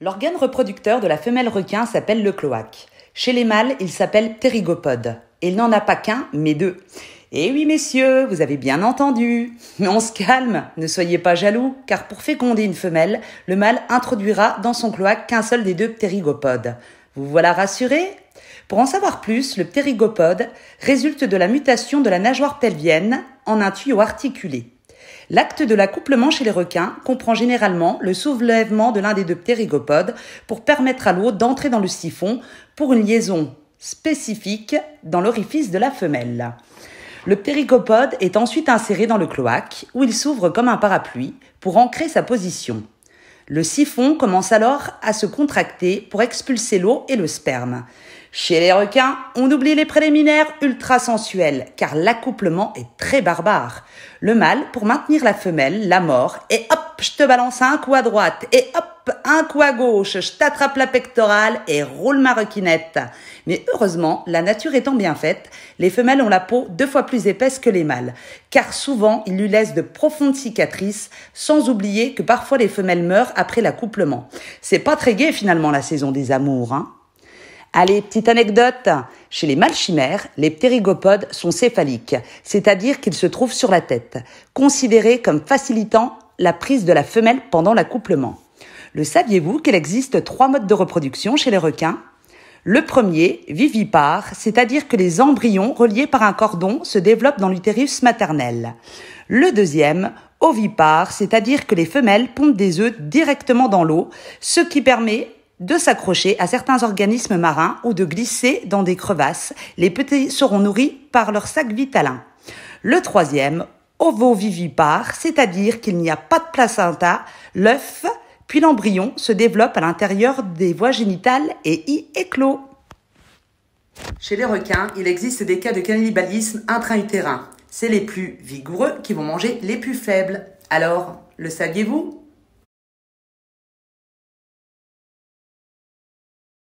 L'organe reproducteur de la femelle requin s'appelle le cloaque. Chez les mâles, il s'appelle ptérygopode. Et il n'en a pas qu'un, mais deux. Eh oui, messieurs, vous avez bien entendu. Mais on se calme, ne soyez pas jaloux, car pour féconder une femelle, le mâle introduira dans son cloaque qu'un seul des deux ptérygopodes. Vous voilà rassurés ? Pour en savoir plus, le ptérygopode résulte de la mutation de la nageoire pelvienne en un tuyau articulé. L'acte de l'accouplement chez les requins comprend généralement le soulèvement de l'un des deux ptérygopodes pour permettre à l'autre d'entrer dans le siphon pour une liaison spécifique dans l'orifice de la femelle. Le ptérygopode est ensuite inséré dans le cloaque où il s'ouvre comme un parapluie pour ancrer sa position. Le siphon commence alors à se contracter pour expulser l'eau et le sperme. Chez les requins, on oublie les préliminaires ultra sensuels, car l'accouplement est très barbare. Le mâle, pour maintenir la femelle, la mord, et hop, je te balance un coup à droite, et hop, un coup à gauche, je t'attrape la pectorale et roule ma requinette. Mais heureusement, la nature étant bien faite, les femelles ont la peau 2 fois plus épaisse que les mâles, car souvent, ils lui laissent de profondes cicatrices, sans oublier que parfois les femelles meurent après l'accouplement. C'est pas très gai finalement la saison des amours, hein. Allez, petite anecdote. Chez les mâles chimères, les ptérygopodes sont céphaliques, c'est-à-dire qu'ils se trouvent sur la tête, considérés comme facilitant la prise de la femelle pendant l'accouplement. Le saviez-vous qu'il existe 3 modes de reproduction chez les requins ? Le premier, vivipare, c'est-à-dire que les embryons reliés par un cordon se développent dans l'utérus maternel. Le deuxième, ovipare, c'est-à-dire que les femelles pondent des œufs directement dans l'eau, ce qui permet de s'accrocher à certains organismes marins ou de glisser dans des crevasses. Les petits seront nourris par leur sac vitalin. Le troisième, ovovivipare, c'est-à-dire qu'il n'y a pas de placenta, l'œuf, puis l'embryon se développe à l'intérieur des voies génitales et y éclot. Chez les requins, il existe des cas de cannibalisme intra-utérin. C'est les plus vigoureux qui vont manger les plus faibles. Alors, le saviez-vous ?